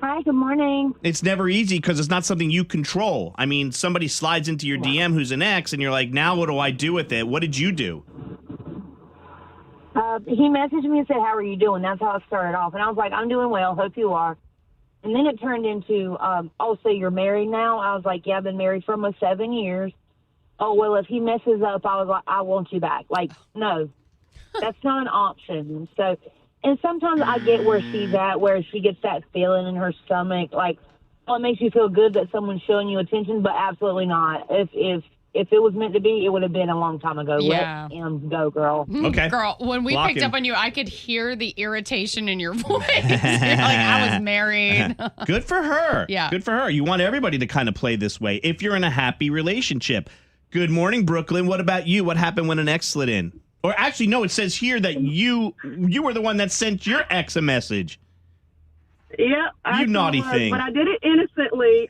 Hi, good morning. It's never easy because it's not something you control. I mean, somebody slides into your DM who's an ex, and you're like, now what do I do with it? What did you do? He messaged me and said, how are you doing? That's how it started off. And I was like, I'm doing well. Hope you are. And then it turned into, oh, so you're married now? I was like, yeah, I've been married for almost 7 years. Oh, well, if he messes up, I was like, I want you back. Like, no, that's not an option. So, and sometimes I get where she's at, where she gets that feeling in her stomach, like, oh, it makes you feel good that someone's showing you attention, but absolutely not. If it was meant to be, it would have been a long time ago. Yeah. Let him go, girl. Okay. Girl, when we Lock picked him. up on you, I could hear the irritation in your voice. You're like, I was married. Good for her. Yeah. Good for her. You want everybody to kind of play this way if you're in a happy relationship. Good morning, Brooklyn. What about you? What happened when an ex slid in? Or actually, no, it says here that you were the one that sent your ex a message. Yeah, You naughty thing. But I did it innocently.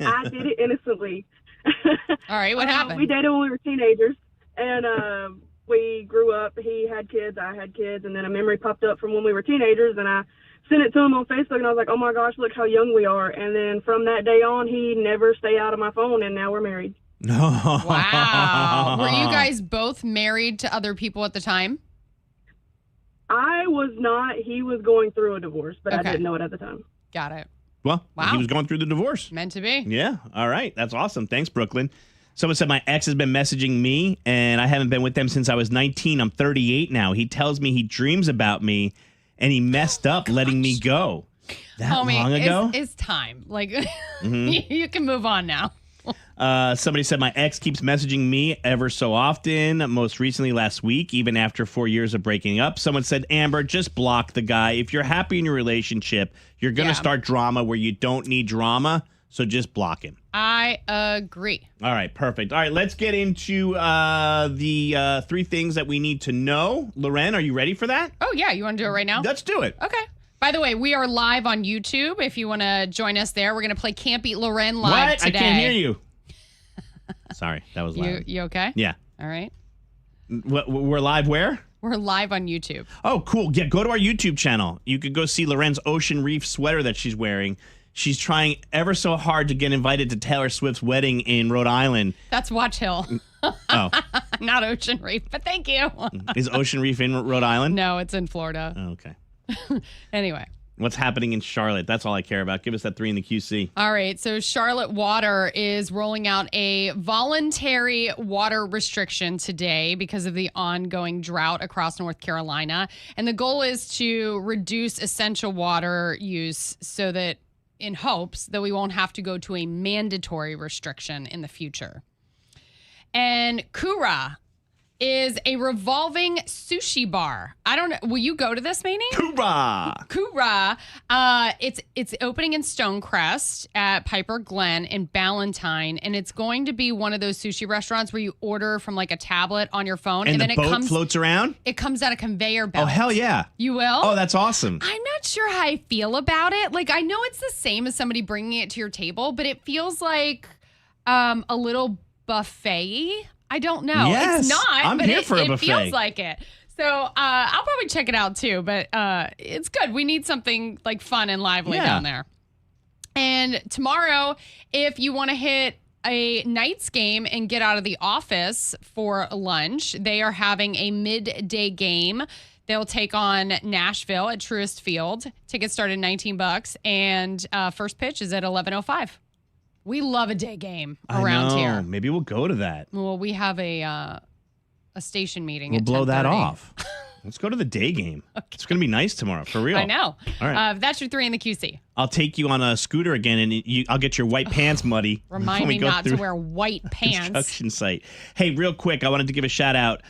All right, what happened? We dated when we were teenagers, and we grew up. He had kids, I had kids, and then a memory popped up from when we were teenagers, and I sent it to him on Facebook, and I was like, oh my gosh, look how young we are. And then from that day on, he never stayed out of my phone, and now we're married. No. Wow. Were you guys both married to other people at the time? I was not. He was going through a divorce, but I Okay. didn't know it at the time. Got it. Well, Wow. he was going through the divorce. Meant to be. Yeah. All right. That's awesome. Thanks, Brooklyn. Someone said my ex has been messaging me, and I haven't been with them since I was 19. I'm 38 now. He tells me he dreams about me, and he messed up letting me go. That Homie, long ago? It's time. Like, you can move on now. Somebody said my ex keeps messaging me ever so often, most recently last week, even after 4 years of breaking up. Someone said, Amber, just block the guy. If you're happy in your relationship, you're going to start drama where you don't need drama, so just block him. I agree. All right, perfect. All right, let's get into the 3 things that we need to know. Loren, are you ready for that? Oh, yeah. You want to do it right now? Let's do it. Okay. By the way, we are live on YouTube. If you want to join us there, we're going to play Can't Beat Loren live What? today. I can't hear you. Sorry, that was loud. You okay? Yeah. All right. We're live where? We're live on YouTube. Oh, cool. Yeah, go to our YouTube channel. You could go see Loren's Ocean Reef sweater that she's wearing. She's trying ever so hard to get invited to Taylor Swift's wedding in Rhode Island. That's Watch Hill. Oh. Not Ocean Reef, but thank you. Is Ocean Reef in Rhode Island? No, it's in Florida. Oh, okay. Anyway. What's happening in Charlotte? That's all I care about. Give us that 3 in the QC. All right. So Charlotte Water is rolling out a voluntary water restriction today because of the ongoing drought across North Carolina. And the goal is to reduce essential water use so that in hopes that we won't have to go to a mandatory restriction in the future. And Kura is a revolving sushi bar. I don't know. Will you go to this, Maney? Hoorah! Kura. It's opening in Stonecrest at Piper Glen in Ballantyne, and it's going to be one of those sushi restaurants where you order from like a tablet on your phone, And then the boat floats around? It comes out a conveyor belt. Oh, hell yeah. You will? Oh, that's awesome. I'm not sure how I feel about it. Like, I know it's the same as somebody bringing it to your table, but it feels like a little buffet-y. I don't know. Yes, it's not, I'm but here for a it buffet. feels like it. So I'll probably check it out too, but it's good. We need something like fun and lively down there. And tomorrow, if you want to hit a Knights game and get out of the office for lunch, they are having a midday game. They'll take on Nashville at Truist Field. Tickets start at $19, and first pitch is at 11:05. We love a day game around here. Maybe we'll go to that. Well, we have a station meeting. We'll at blow that 10:30. off. Let's go to the day game. Okay. It's going to be nice tomorrow, for real. I know. All right. That's your 3 in the QC. I'll take you on a scooter again, and I'll get your white pants muddy. Remind when we me go not to through wear white pants. construction site. Hey, real quick, I wanted to give a shout out.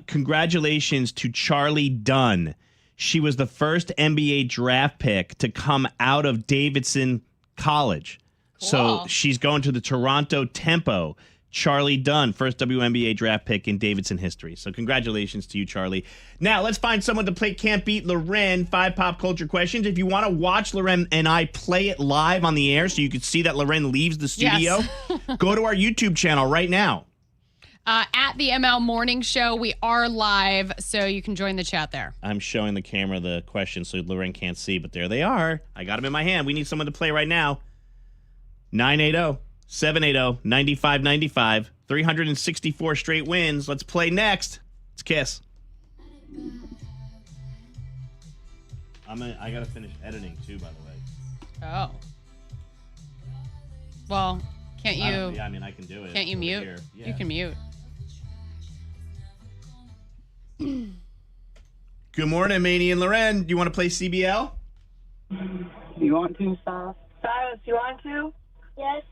Congratulations to Charlie Dunn. She was the first NBA draft pick to come out of Davidson College. So Cool. she's going to the Toronto Tempo. Charlie Dunn, first WNBA draft pick in Davidson history. So congratulations to you, Charlie. Now, let's find someone to play Can't Beat Loren, 5 pop culture questions. If you want to watch Loren and I play it live on the air so you can see that Loren leaves the studio, Yes. go to our YouTube channel right now. at the ML Morning Show. We are live, so you can join the chat there. I'm showing the camera the questions so Loren can't see, but there they are. I got them in my hand. We need someone to play right now. 980-780-9595. 364 straight wins. Let's play next. Let's kiss. I got to finish editing, too, by the way. Oh. Well, can't you... Yeah, I mean, I can do it. Can't you mute? Yeah. You can mute. Good morning, Maney and Loren. Do you want to play CBL? You want to, Silas? Silas, you want to? Yes.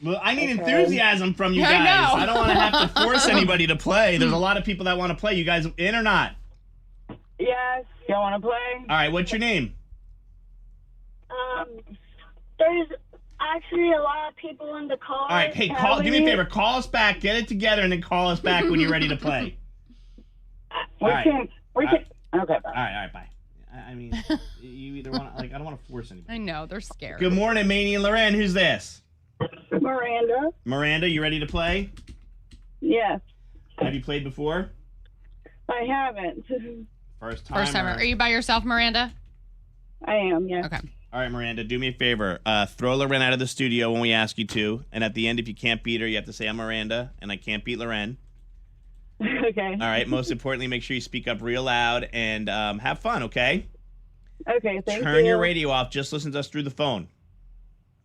Well, I need enthusiasm from you I guys. know. I don't want to have to force anybody to play. There's a lot of people that want to play. You guys in or not? Yes. Y'all want to play? All right, what's your name? There's actually a lot of people in the car. All right, hey, do me a favor. Call us back. Get it together, and then call us back when you're ready to play. We can. Okay, bye. All right, bye. I mean, you either want to, I don't want to force anybody. I know, they're scared. Good morning, Maney and Loren. Who's this? Miranda. Miranda, you ready to play? Yes. Have you played before? I haven't. First time. First timer. Are you by yourself, Miranda? I am, yes. Okay. All right, Miranda, do me a favor. Throw Loren out of the studio when we ask you to. And at the end, if you can't beat her, you have to say, I'm Miranda, and I can't beat Loren. Okay. All right, most importantly, make sure you speak up real loud and have fun, okay? Okay, thank you. Turn your radio off. Just listen to us through the phone.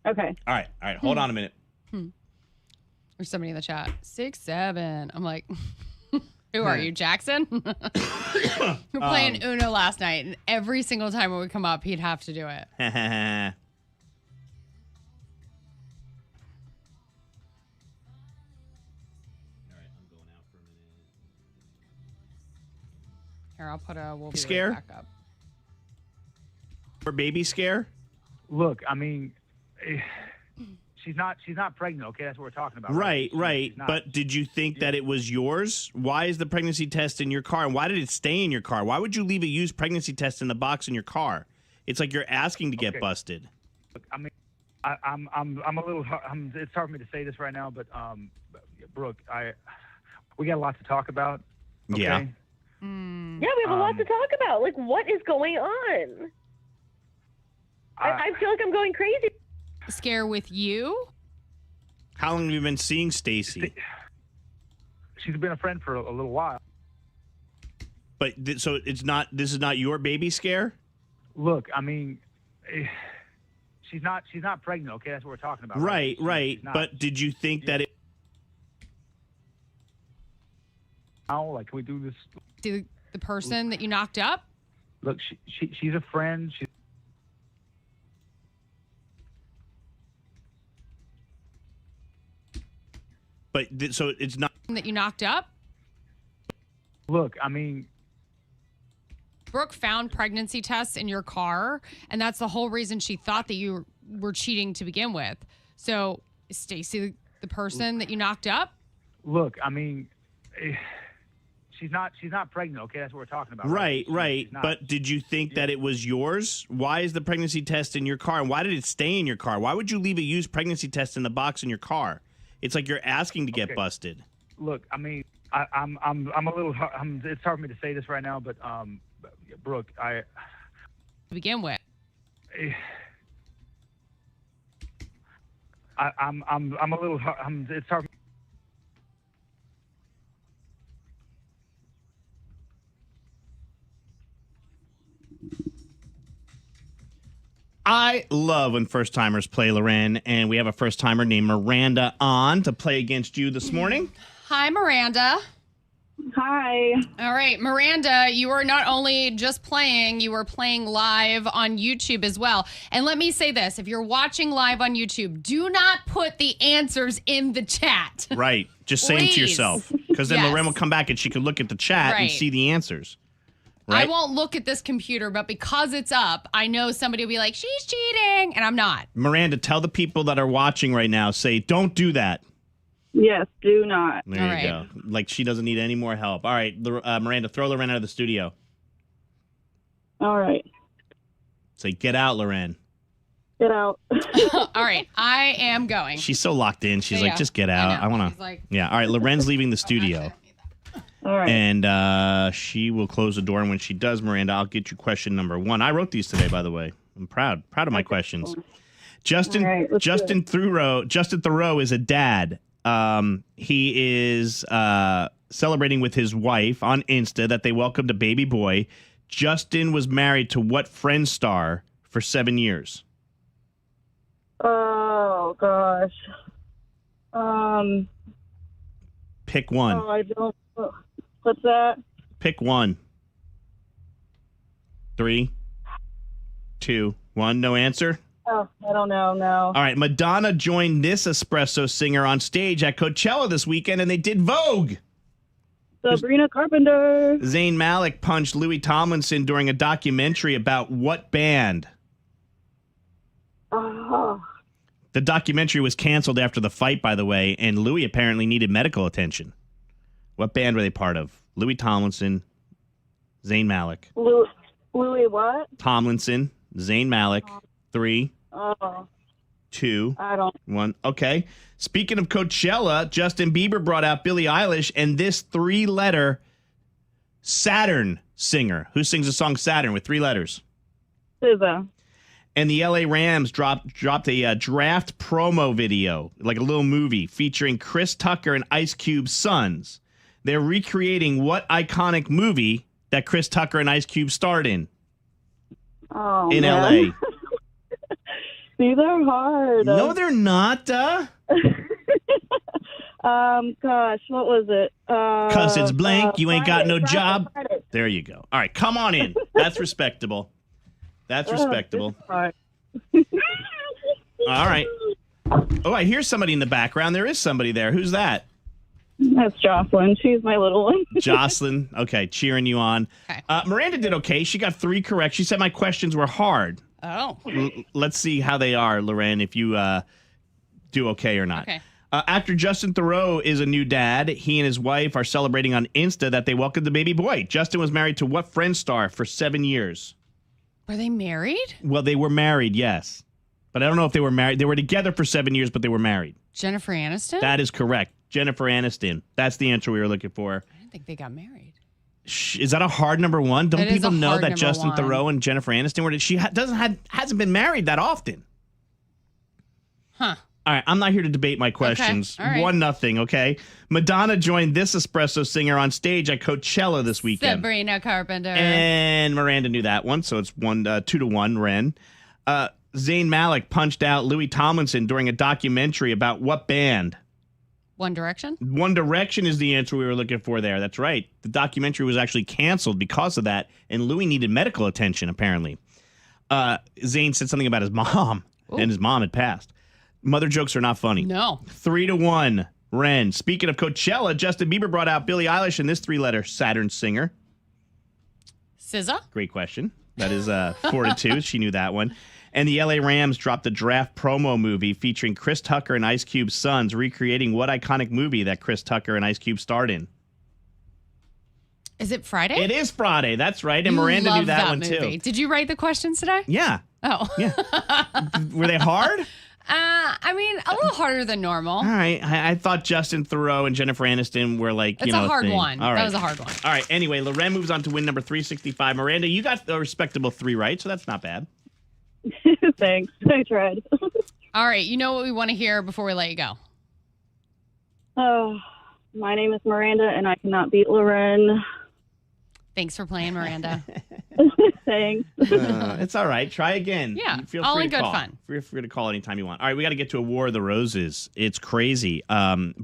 Okay. All right. Hold on a minute. There's somebody in the chat. 6'7". I'm like, who are you, Jackson? We're playing Uno last night, and every single time it would come up, he'd have to do it. All right, I'm going out for a minute. Here, I'll put a we'll be Scare? right back up. For baby scare? Look, I mean, she's not pregnant. Okay, that's what we're talking about. Right. She's not. But did you think that it was yours? Why is the pregnancy test in your car? And why did it stay in your car? Why would you leave a used pregnancy test in the box in your car? It's like you're asking to get busted. Look, I mean, I'm a little. It's hard for me to say this right now, but Brooke, we got a lot to talk about. Okay? Yeah. Yeah, we have a lot to talk about. Like, what is going on? I feel like I'm going crazy. Scare with you? How long have you been seeing Stacy? She's been a friend for a little while. But so it's not. This is not your baby scare. Look, I mean, she's not pregnant. Okay, that's what we're talking about. Right. She's not. But did you think that it? Now, like, can we do this? The person that you knocked up? Look, she's a friend. But so it's not. That you knocked up? Look, I mean, Brooke found pregnancy tests in your car, and that's the whole reason she thought that you were cheating to begin with. So, is Stacy the person that you knocked up? look, I mean, she's not pregnant. Okay, that's what we're talking about. Right. She's not. But did you think that it was yours? Why is the pregnancy test in your car? And why did it stay in your car? Why would you leave a used pregnancy test in the box in your car? It's like you're asking to get busted. Look, I mean, I'm a little. It's hard for me to say this right now, but Brooke, To begin with. I'm a little. It's hard. I love when first timers play Loren, and we have a first timer named Miranda on to play against you this morning. Hi, Miranda. Hi. All right, Miranda, you are not only just playing, you are playing live on YouTube as well. And let me say this, if you're watching live on YouTube, do not put the answers in the chat. Right. Just say them to Please. yourself. Because then Yes. Loren will come back and she can look at the chat and Right. see the answers. I Right? won't look at this computer, but because it's up, I know somebody will be like, she's cheating, and I'm not. Miranda, tell the people that are watching right now, say, don't do that. Yes, do not. There All you right. go. Like she doesn't need any more help. All right, Miranda, throw Loren out of the studio. All right. Say, get out, Loren. Get out. All right, I am going. She's so locked in. She's like, just get out. I want She's like, Yeah. All right. Loren's leaving the studio. All right. And she will close the door. And when she does, Miranda, I'll get you question number 1. I wrote these today, by the way. I'm proud of my questions. Justin Thoreau is a dad. He is celebrating with his wife on Insta that they welcomed a baby boy. Justin was married to what Friend star for 7 years? Oh gosh. Pick one. Oh, I don't. What's that? Pick one. 3, 2, 1. No answer? Oh, I don't know. No. All right. Madonna joined this espresso singer on stage at Coachella this weekend, and they did Vogue. Sabrina Carpenter. Zayn Malik punched Louis Tomlinson during a documentary about what band? Oh. The documentary was canceled after the fight, by the way, and Louis apparently needed medical attention. What band were they part of? Louis Tomlinson, Zayn Malik. Louis what? Tomlinson, Zayn Malik. 3, Oh. 2, I don't. 1. Okay. Speaking of Coachella, Justin Bieber brought out Billie Eilish and this 3-letter Saturn singer who sings the song Saturn with 3 letters. SZA. And the LA Rams dropped a draft promo video, like a little movie, featuring Chris Tucker and Ice Cube's sons. They're recreating what iconic movie that Chris Tucker and Ice Cube starred in Oh, LA. These are hard. No, they're not. Gosh, what was it? 'Cause it's blank, you ain't got no job. Friday. There you go. All right, come on in. That's respectable. That's respectable. All All right. Oh, I hear somebody in the background. There is somebody there. Who's that? That's Jocelyn. She's my little one. Jocelyn. Okay, cheering you on. Okay. Miranda did okay. She got 3 correct. She said my questions were hard. oh, Let's see how they are, Loren, if you do okay or not. okay. Actor Justin Thoreau is a new dad. He and his wife are celebrating on Insta that they welcomed the baby boy. Justin was married to what Friend star for 7 years? Were they married? Well, they were married, yes. But I don't know if they were married. They were together for 7 years, but they were married. Jennifer Aniston? That is correct. Jennifer Aniston. That's the answer we were looking for. I didn't think they got married. Is that a hard number 1? Don't That is people a know hard that number Justin 1. Thoreau and Jennifer Aniston were? She hasn't been married that often. Huh. All right, I'm not here to debate my questions. all right. 1-0, okay? Madonna joined this espresso singer on stage at Coachella this weekend. Sabrina Carpenter. And Miranda knew that one, so it's 2-1, Ren. Zayn Malik punched out Louis Tomlinson during a documentary about what band? One Direction? One Direction is the answer we were looking for there. That's right. The documentary was actually canceled because of that, and Louis needed medical attention, apparently. Zayn said something about his mom, and his mom had passed. Mother jokes are not funny. No. 3-1, Ren. Speaking of Coachella, Justin Bieber brought out Billie Eilish and this 3-letter Saturn singer. SZA? Great question. That is 4-2. She knew that one. And the LA Rams dropped a draft promo movie featuring Chris Tucker and Ice Cube's sons recreating what iconic movie that Chris Tucker and Ice Cube starred in. Is it Friday? It is Friday. That's right. And You Miranda knew love that one movie. too. Did you write the questions today? Yeah. Oh. Yeah. Were they hard? I mean, a little harder than normal. All right. I thought Justin Thoreau and Jennifer Aniston were like, It's you know, a hard thing. one. All right. That was a hard one. All right. Anyway, Loren moves on to win number 365. Miranda, you got a respectable 3 right, so that's not bad. Thanks. I tried. All right. You know what we want to hear before we let you go? Oh, my name is Miranda, and I cannot beat Loren. Thanks for playing, Miranda. Thanks. It's all right. Try again. Yeah, Feel all free in to good call. fun. Feel free to call anytime you want. All right, we got to get to a War of the Roses. It's crazy.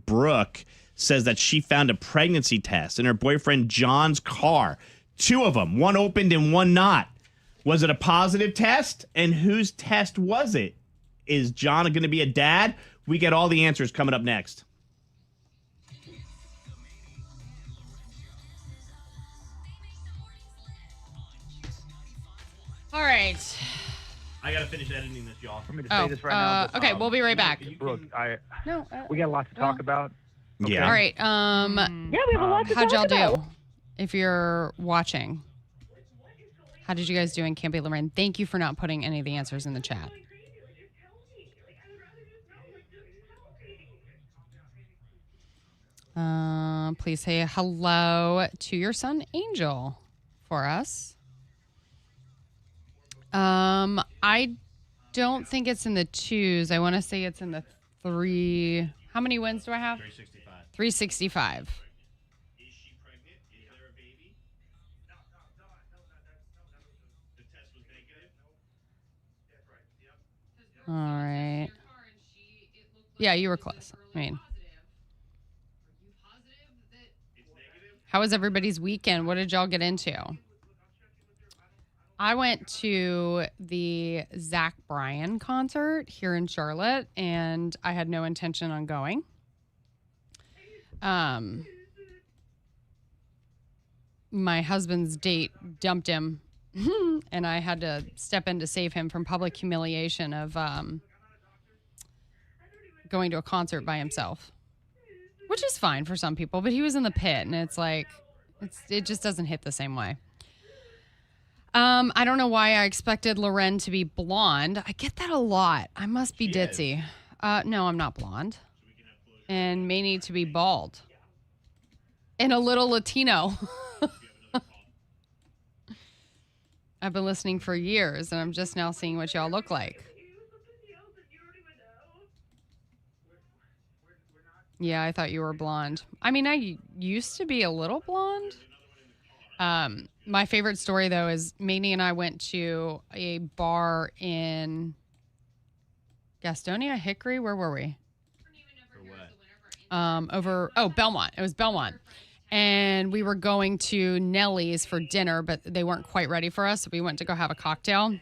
Brooke says that she found a pregnancy test in her boyfriend John's car. 2 of them. One opened and one not. Was it a positive test? And whose test was it? Is John going to be a dad? We get all the answers coming up next. All right. I got to finish editing this, y'all. For me to say this right now. But, okay, we'll be right back. Brooke, No. we got a lot to talk about. Yeah. All right. Yeah, we have a lot to How'd talk y'all about. do? If you're watching, how did you guys do in Can't Be Loren? Thank you for not putting any of the answers in the chat. Please say hello to your son, Angel, for us. I don't think it's in the 2s. I want to say it's in the 3. How many wins do I have? 365. 365. Is she pregnant? Is there a baby? The test was negative? All right. Yeah, you were close. I mean, how was everybody's weekend? What did y'all get into? I went to the Zach Bryan concert here in Charlotte, and I had no intention on going. My husband's date dumped him, and I had to step in to save him from public humiliation of going to a concert by himself, which is fine for some people, but he was in the pit, and it's like, it just doesn't hit the same way. I don't know why I expected LauRen to be blonde. I get that a lot. I must be ditzy. No, I'm not blonde. And Maney to be bald. And a little Latino. I've been listening for years, and I'm just now seeing what y'all look like. Yeah, I thought you were blonde. I mean, I used to be a little blonde. My favorite story, though, is Maney and I went to a bar in Gastonia, Hickory. Where were we? For what? Belmont. It was Belmont. And we were going to Nellie's for dinner, but they weren't quite ready for us. So we went to go have a cocktail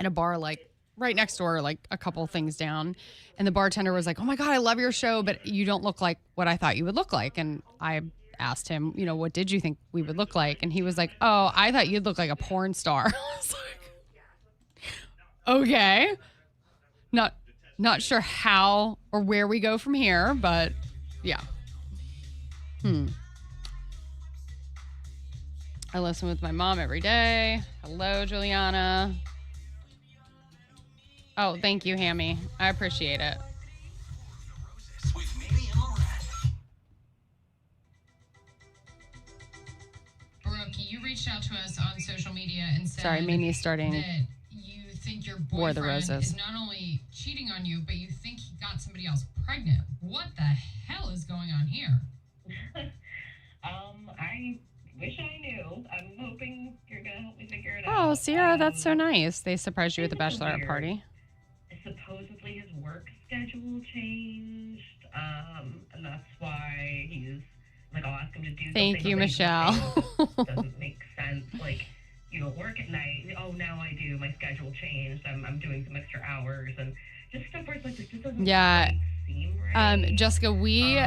at a bar like right next door, like a couple things down. And the bartender was like, "Oh my God, I love your show, but you don't look like what I thought you would look like." And I asked him, what did you think we would look like? And he was like, "Oh, I thought you'd look like a porn star." I was like, okay. Not sure how or where we go from here, but yeah. I listen with my mom every day. Hello, Juliana. Oh, thank you, Hammy. I appreciate it. Brooke, you reached out to us on social media and said Maney's starting that you think your War of the boyfriend Roses. is not only cheating on you, but you think he got somebody else pregnant. What the hell is going on here? I wish I knew. I'm hoping you're going to help me figure it out. Oh, Sierra, that's so nice. They surprised you at the It's bachelorette weird. party. Supposedly his work schedule changed, and that's why he's like, I'll ask him to do something. Thank you, but he's Michelle. saying it doesn't make sense. Like, you don't work at night. Oh, now I do. My schedule changed. I'm doing some extra hours and just stuff where it's like, this just doesn't quite seem right. Jessica, we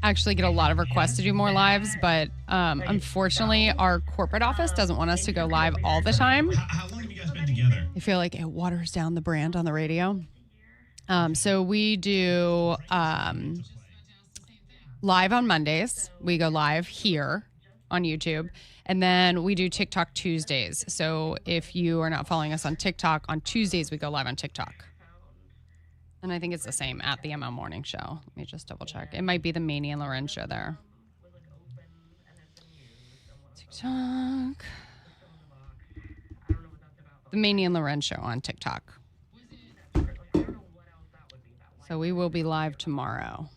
actually get a lot of requests to do more lives, but unfortunately, our corporate office doesn't want us to go live all the time. How long have you guys been together? I feel like it waters down the brand on the radio. So we do live on Mondays. We go live here on YouTube. And then we do TikTok Tuesdays. So if you are not following us on TikTok, on Tuesdays we go live on TikTok. And I think it's the same at the ML Morning Show. Let me just double check. It might be the Maney and LauRen show there. TikTok. The Maney and LauRen show on TikTok. So we will be live tomorrow.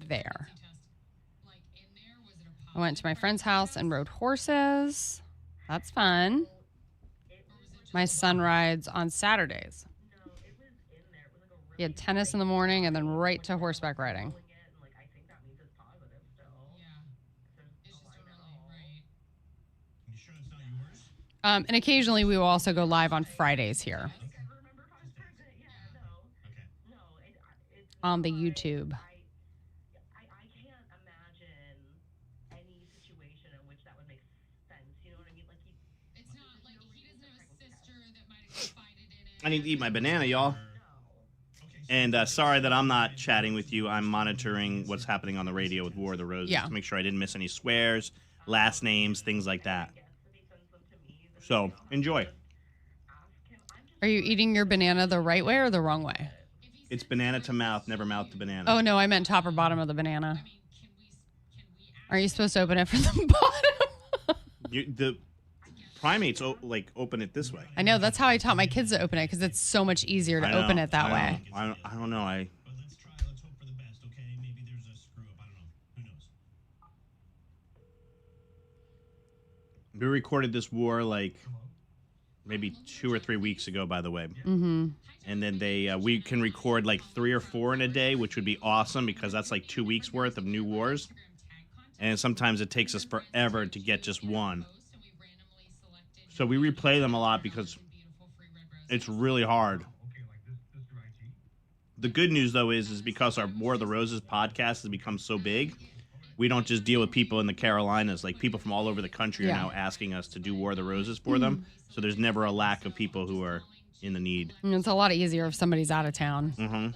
There. I went to my friend's house and rode horses. That's fun. My son rides on Saturdays. He had tennis in the morning and then right to horseback riding. And occasionally we will also go live on Fridays here. On the YouTube. I can't imagine any situation in which that would make sense. You know what I mean? Like It's not like he doesn't have a sister that might have confided in him. I need to eat my banana, y'all. And sorry that I'm not chatting with you. I'm monitoring what's happening on the radio with War of the Roses to make sure I didn't miss any swears, last names, things like that. So, enjoy. Are you eating your banana the right way or the wrong way? It's banana to mouth, never mouth to banana. Oh, no, I meant top or bottom of the banana. Are you supposed to open it from the bottom? The primates open it this way. I know. That's how I taught my kids to open it because it's so much easier to open it that way. I don't know. But let's try. Let's hope for the best, okay? Maybe there's a screw up. I don't know. Who knows? We recorded this war like maybe 2 or 3 weeks ago, by the way. Mm-hmm. And then we can record like 3 or 4 in a day, which would be awesome because that's like 2 weeks worth of new wars. And sometimes it takes us forever to get just one. So we replay them a lot because it's really hard. The good news, though, is because our War of the Roses podcast has become so big, we don't just deal with people in the Carolinas. Like, people from all over the country are now asking us to do War of the Roses for them. So there's never a lack of people who are in the need. And it's a lot easier if somebody's out of town. Mm-hmm.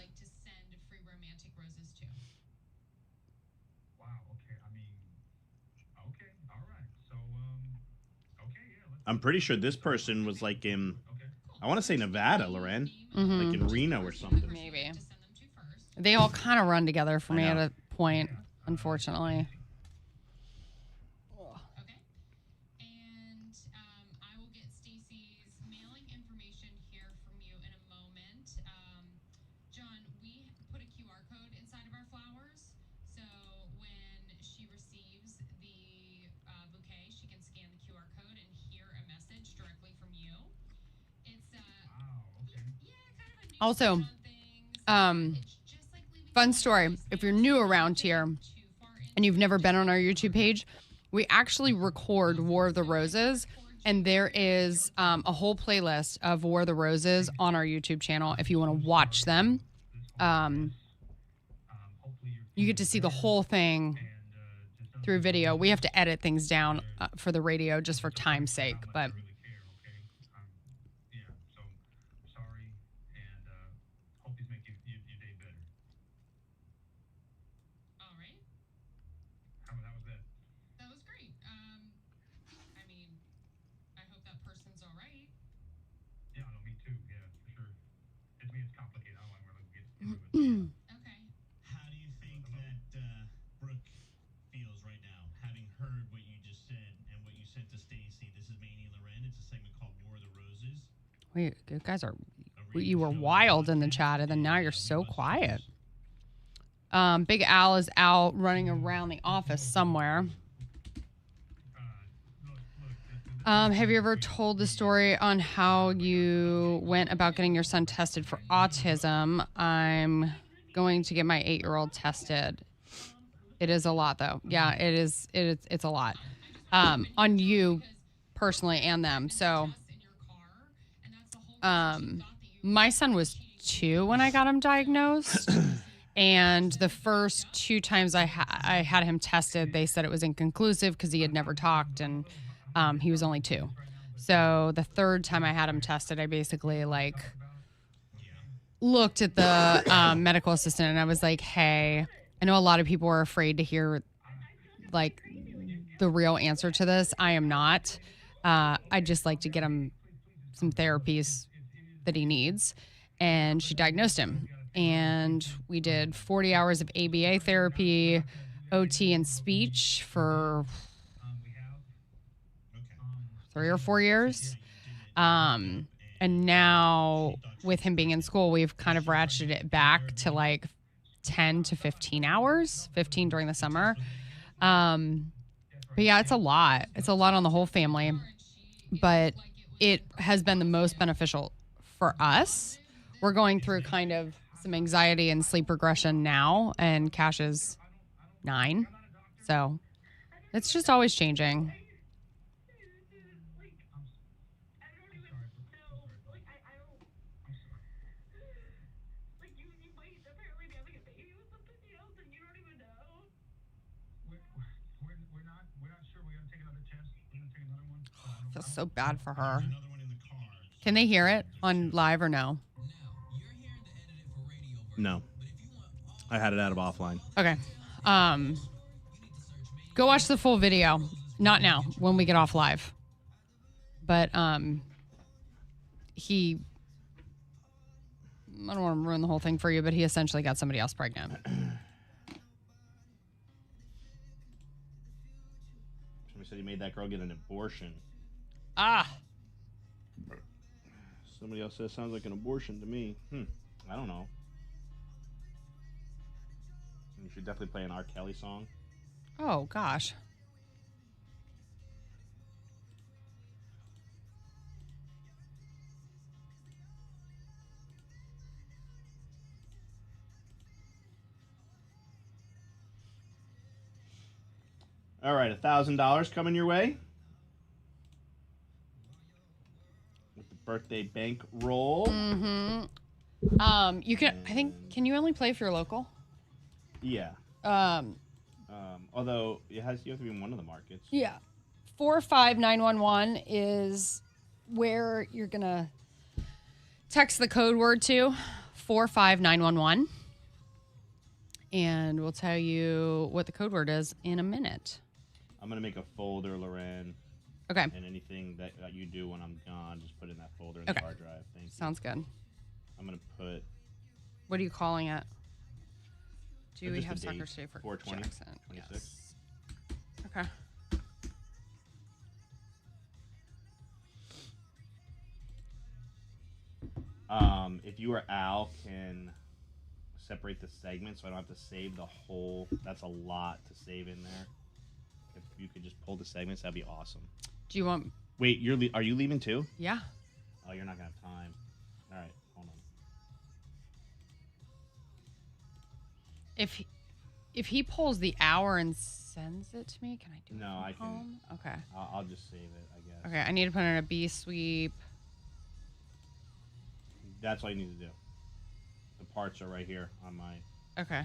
I'm pretty sure this person was like in, I want to say Nevada, Loren. Like in Reno or something. Maybe. They all kind of run together for me at a point, unfortunately. Okay. And I will get Stacy's mailing information here from you in a moment. John, we put a QR code inside of our flowers. So when she receives the bouquet, she can scan the QR code and hear a message directly from you. It's Also, fun story. If you're new around here and you've never been on our YouTube page, we actually record War of the Roses, and there is a whole playlist of War of the Roses on our YouTube channel if you want to watch them. You get to see the whole thing through video. We have to edit things down for the radio just for time's sake, but... Okay. How do you think that Brooke feels right now, having heard what you just said and what you said to Stacy? This is Maney and Loren. It's a segment called War of the Roses. Wait, you guys are... You were wild in the chat, and then now you're so quiet. Big Al is out running around the office somewhere. Have you ever told the story on how you went about getting your son tested for autism? I'm going to get my 8-year-old tested. It is a lot, though. Yeah, it is. It's a lot on you personally and them. So, my son was 2 when I got him diagnosed. And the first 2 times I had him tested, they said it was inconclusive because he had never talked, and he was only 2. So the 3rd time I had him tested, I basically looked at the medical assistant and I was like, hey, I know a lot of people are afraid to hear the real answer to this. I am not. I'd just like to get him some therapies that he needs. And she diagnosed him. And we did 40 hours of ABA therapy, OT, and speech for 3 or 4 years. And now with him being in school, we've kind of ratcheted it back to 10 to 15 hours, 15 during the summer. But yeah, it's a lot. It's a lot on the whole family, but it has been the most beneficial for us. We're going through kind of some anxiety and sleep regression now, and Cash is 9. So it's just always changing. I feel so bad for her. Can they hear it on live or no? No. I had it out of offline. Okay. Go watch the full video. Not now, when we get off live. But he... I don't want to ruin the whole thing for you, but he essentially got somebody else pregnant. said he made that girl get an abortion. Ah. Somebody else says sounds like an abortion to me. I don't know. You should definitely play an R. Kelly song. Oh, gosh. All right, $1,000 coming your way. With the birthday bank roll. Mm-hmm. You can. I think. Can you only play if you're local? Yeah. Although you have to be in one of the markets. Yeah. 45911 is where you're gonna text the code word to 45911, and we'll tell you what the code word is in a minute. I'm gonna make a folder, Loren. Okay. And anything that you do when I'm gone, just put in that folder in the hard drive. Thank you. Sounds good. I'm gonna put. What are you calling it? Do we just have the soccer date, today for 4/20, Jackson? 26. Yes. Okay. If you or Al can separate the segments, so I don't have to save the whole. That's a lot to save in there. If you could just pull the segments, that'd be awesome. Do you want? Wait, are you leaving too? Yeah. Oh, you're not gonna have time. All right, hold on. If he pulls the hour and sends it to me, can I do it? No, I can. Home? Okay. I'll just save it, I guess. Okay, I need to put in a B sweep. That's all you need to do. The parts are right here on my Okay.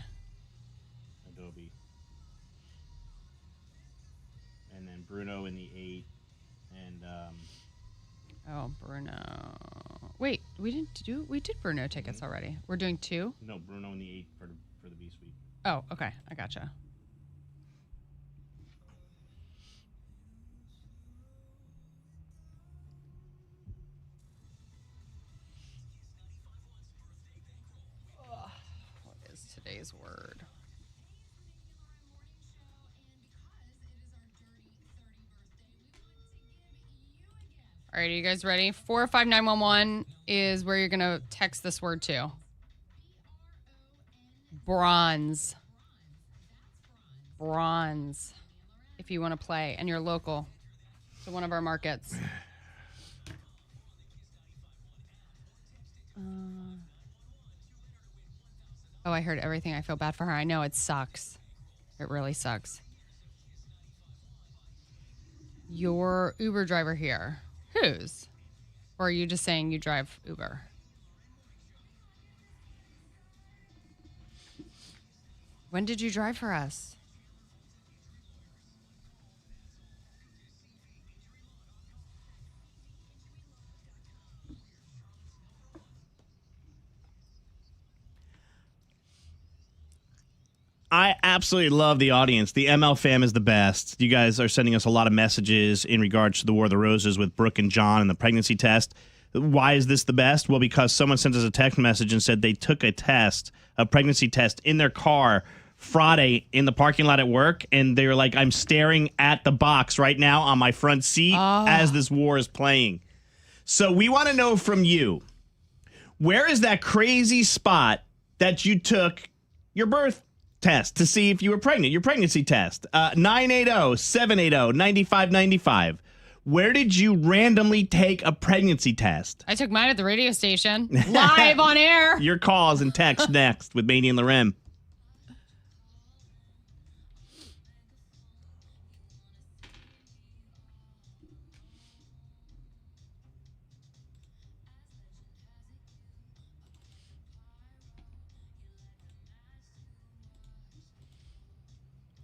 Adobe. And then Bruno in the 8, and Oh, Bruno. Wait, we did Bruno tickets already. We're doing 2? no, Bruno in the 8 for the B suite. Oh, okay. I gotcha. Ugh, what is today's word? All right, are you guys ready? 45911 is where you're going to text this word to. Bronze. Bronze. If you want to play and you're local to one of our markets. Oh, I heard everything. I feel bad for her. I know it sucks. It really sucks. Your Uber driver here. Whose? Or are you just saying you drive Uber? When did you drive for us? I absolutely love the audience. The ML fam is the best. You guys are sending us a lot of messages in regards to the War of the Roses with Brooke and John and the pregnancy test. Why is this the best? Well, because someone sent us a text message and said they took a pregnancy test in their car Friday in the parking lot at work, and they were like, I'm staring at the box right now on my front seat as this war is playing. So we want to know from you, where is that crazy spot that you took your birth test to see if you were pregnant, your pregnancy test? 980-780-9595. Where did you randomly take a pregnancy test? I took mine at the radio station, live on air. Your calls and text next with Maney and Loren.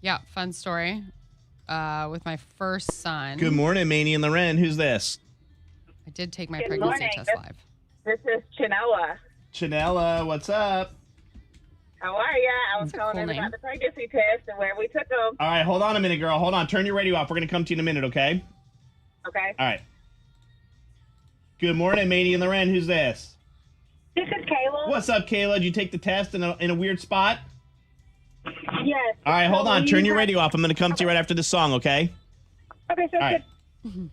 Yeah, fun story. With my first son. Good morning, Maney and Loren. Who's this? I did take my Good pregnancy morning. test live. This is Chanella. Chanella, what's up? How are ya? I was That's a calling cool in name. about the pregnancy test and where we took them. All right, hold on a minute, girl. Hold on. Turn your radio off. We're going to come to you in a minute, okay? Okay. All right. Good morning, Maney and Loren. Who's this? This is Kayla. What's up, Kayla? Did you take the test in a weird spot? Yes. All right, hold on. So Turn you your have- radio off. I'm going to come to you right after this song, okay? Okay, sounds All right. good.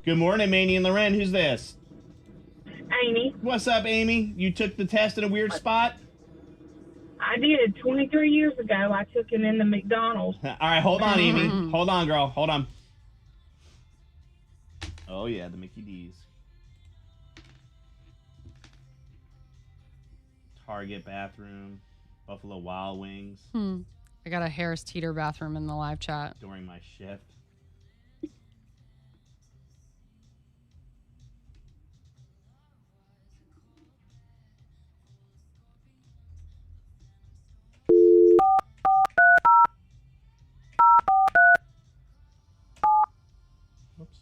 Good morning, Maney and Loren. Who's this? Amy. What's up, Amy? You took the test in a weird spot? I did 23 years ago. I took him in the McDonald's. All right, hold on, Amy. Hold on, girl. Hold on. Oh, yeah, the Mickey D's. Target bathroom. Buffalo Wild Wings. I got a Harris Teeter bathroom in the live chat. During my shift. Oops.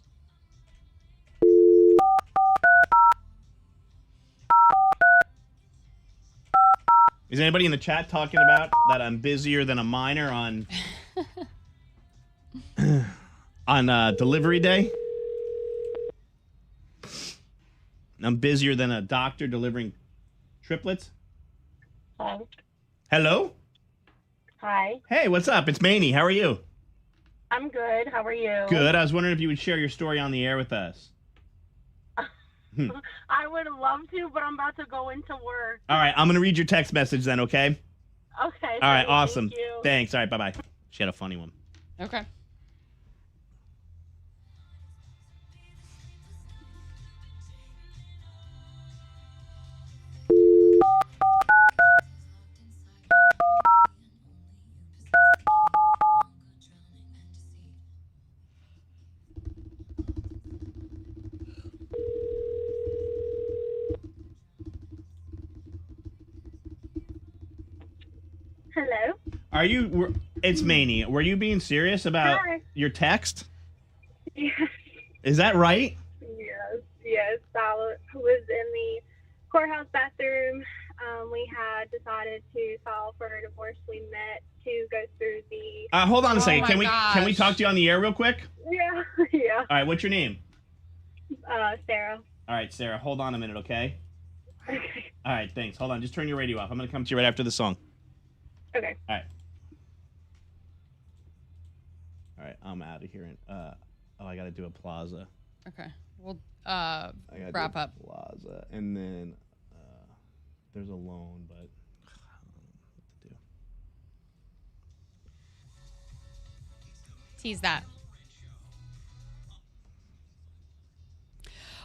Is anybody in the chat talking about that I'm busier than a miner on on delivery day? I'm busier than a doctor delivering triplets? Hello. Hello? Hi. Hey, what's up? It's Maney. How are you? I'm good. How are you? Good. I was wondering if you would share your story on the air with us. I would love to, but I'm about to go into work. All right, I'm going to read your text message then, okay? Okay. All right, awesome. Thank you. Thanks. All right, bye-bye. She had a funny one. Okay. Hello. Are you... It's Maney. Were you being serious about Hi. your text? Yes. Is that right? Yes. I was in the courthouse bathroom. We had decided to file for a divorce. We met to go through the. Hold on a second. my Can we gosh. talk to you on the air real quick? Yeah. Yeah. All right, what's your name? Sarah. All right, Sarah, hold on a minute, okay? Okay. All right, thanks. Hold on. Just turn your radio off. I'm going to come to you right after the song. Okay. All right. All right, I'm out of here. I got to do a plaza. Okay. We'll I gotta wrap do a up. plaza. And then there's a loan, but I don't know what to do. Tease that.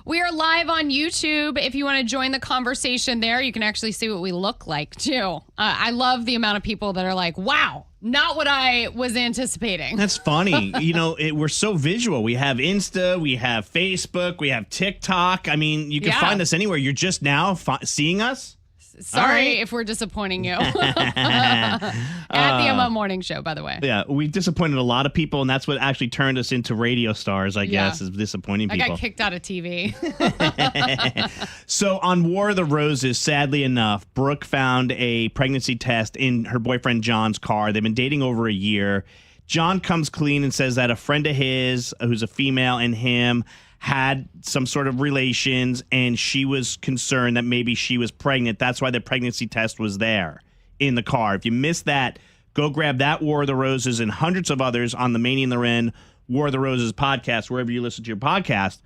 We are live on YouTube. If you want to join the conversation there, you can actually see what we look like, too. I love the amount of people that are like, wow, not what I was anticipating. That's funny. We're so visual. We have Insta, we have Facebook, we have TikTok. I mean, you can find us anywhere. You're just now seeing us? Sorry if we're disappointing you. At the Emma Morning Show, by the way. Yeah, we disappointed a lot of people, and that's what actually turned us into radio stars, I guess, is disappointing people. I got kicked out of TV. So on War of the Roses, sadly enough, Brooke found a pregnancy test in her boyfriend John's car. They've been dating over a year. John comes clean and says that a friend of his, who's a female, and him had some sort of relations, and she was concerned that maybe she was pregnant. That's why the pregnancy test was there in the car. If you missed that, go grab that War of the Roses and hundreds of others on the Maney and Loren War of the Roses podcast, wherever you listen to your podcast.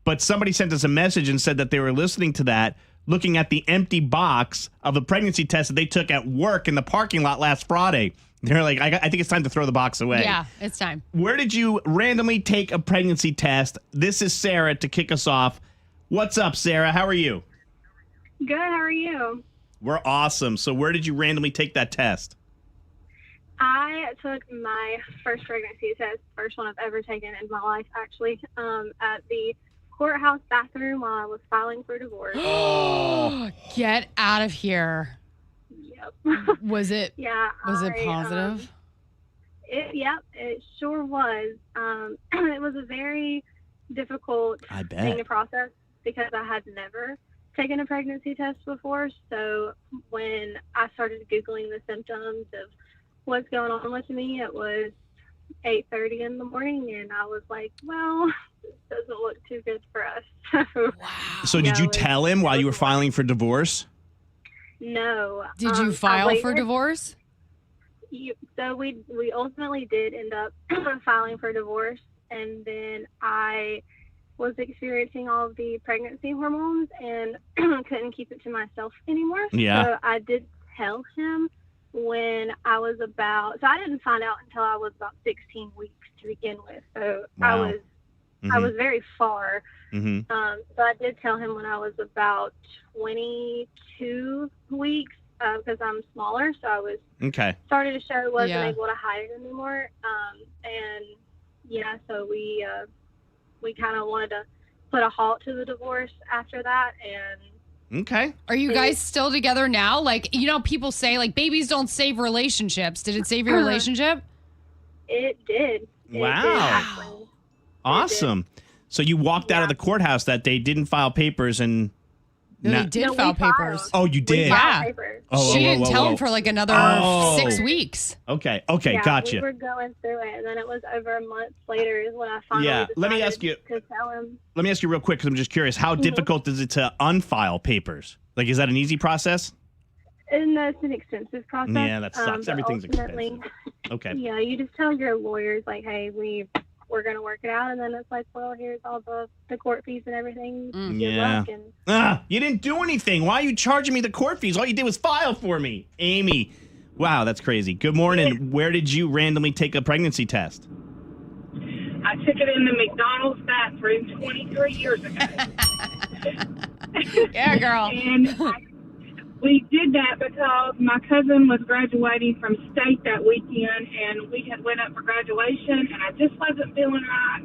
But somebody sent us a message and said that they were listening to that, looking at the empty box of a pregnancy test that they took at work in the parking lot last Friday. They're like, I think it's time to throw the box away. Yeah, it's time. Where did you randomly take a pregnancy test? This is Sarah to kick us off. What's up, Sarah? How are you? Good. How are you? We're awesome. So where did you randomly take that test? I took my first pregnancy test, first one I've ever taken in my life, actually, at the courthouse bathroom while I was filing for divorce. Oh, get out of here. Yep. Was it? Yeah. Was it positive? It sure was. It was a very difficult thing to process because I had never taken a pregnancy test before. So when I started Googling the symptoms of what's going on with me, it was 8:30 in the morning, and I was like, well, this doesn't look too good for us. Wow. So did you tell him while you were filing for divorce? No. Did you file for divorce? So we ultimately did end up filing for divorce, and then I was experiencing all of the pregnancy hormones and couldn't keep it to myself anymore. Yeah. So I did tell him when I was about, so I didn't find out until I was about 16 weeks to begin with. So Wow. I was very far. Mm-hmm. So I did tell him when I was about 22 weeks because I'm smaller. So I was started to show, wasn't able to hide it anymore. And yeah, so we kind of wanted to put a halt to the divorce after that. And okay. Are you guys still together now? Like, you know, people say like babies don't save relationships. Did it save your relationship? It did. Wow. Awesome. So you walked out of the courthouse that day, didn't file papers, and no, you did file papers. Oh, you did. Yeah. Oh, she didn't tell him for like another 6 weeks. Okay, yeah, gotcha. We were going through it, and then it was over a month later is when I finally decided let me ask you. to tell him. Let me ask you real quick because I'm just curious. How difficult is it to unfile papers? Like, is that an easy process? And that's an extensive process. Yeah, that sucks. Everything's expensive. Okay. Yeah, you just tell your lawyers like, hey, we're going to work it out. And then it's like, well, here's all the court fees and everything. Good luck. And you didn't do anything. Why are you charging me the court fees? All you did was file for me. Amy. Wow, that's crazy. Good morning. Where did you randomly take a pregnancy test? I took it in the McDonald's bathroom 23 years ago. Yeah, girl. And we did that because my cousin was graduating from state that weekend, and we had went up for graduation, and I just wasn't feeling right.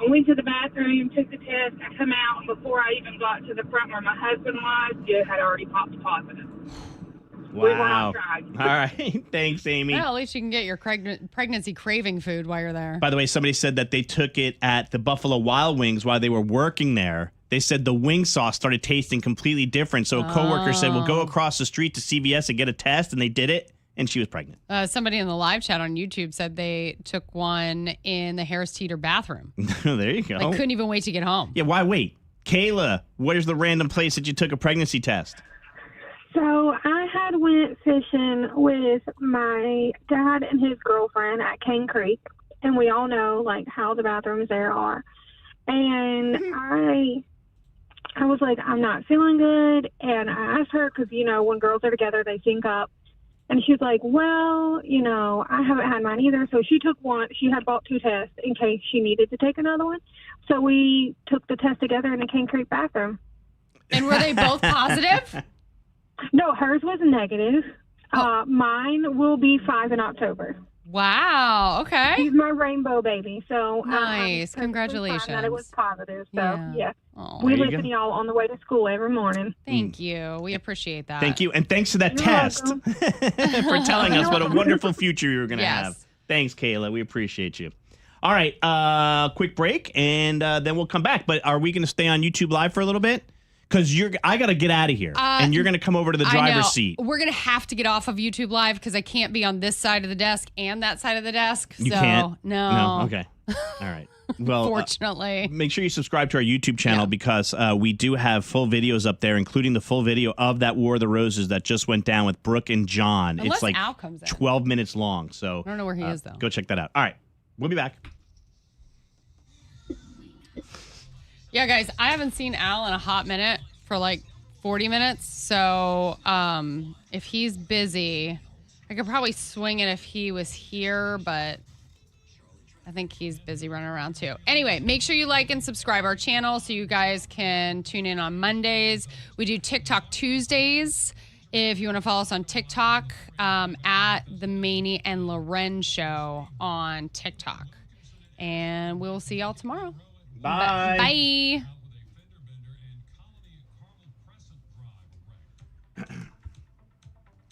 I went to the bathroom, took the test, I come out, and before I even got to the front where my husband was, it had already popped positive. Wow. All right. Thanks, Amy. Well, at least you can get your pregnancy craving food while you're there. By the way, somebody said that they took it at the Buffalo Wild Wings while they were working there. They said the wing sauce started tasting completely different. So a coworker said, "We'll go across the street to CVS and get a test," and they did it, and she was pregnant. Somebody in the live chat on YouTube said they took one in the Harris Teeter bathroom. There you go. They couldn't even wait to get home. Yeah, why wait? Kayla, where's the random place that you took a pregnancy test? So I had went fishing with my dad and his girlfriend at Cane Creek, and we all know like how the bathrooms there are. And I was like, I'm not feeling good. And I asked her, because, you know, when girls are together, they sync up. And she's like, well, you know, I haven't had mine either. So she took one. She had bought 2 tests in case she needed to take another one. So we took the test together in the Cane Creek bathroom. And were they both positive? No, hers was negative. Mine will be 5 in October. Wow. Okay. He's my rainbow baby. So nice. Congratulations. That it was positive. So yeah. Oh, We listen to y'all on the way to school every morning. Thank you. We appreciate that. Thank you. And thanks for that test for telling us what a wonderful future you were going to have. Thanks, Kayla. We appreciate you. All right. Quick break, and then we'll come back. But are we going to stay on YouTube Live for a little bit? Because I got to get out of here, and you're going to come over to the driver's seat. We're going to have to get off of YouTube Live because I can't be on this side of the desk and that side of the desk. You can't? No. Okay. All right. Well, fortunately. Make sure you subscribe to our YouTube channel because we do have full videos up there, including the full video of that War of the Roses that just went down with Brooke and John. Unless it's like Al comes in. 12 minutes long. So I don't know where he is, though. Go check that out. All right. We'll be back. Yeah, guys, I haven't seen Al in a hot minute for like 40 minutes. So if he's busy, I could probably swing it if he was here, but I think he's busy running around too. Anyway, make sure you like and subscribe our channel so you guys can tune in on Mondays. We do TikTok Tuesdays. If you want to follow us on TikTok, at the Maney and Loren show on TikTok. And we'll see y'all tomorrow. Bye. Bye.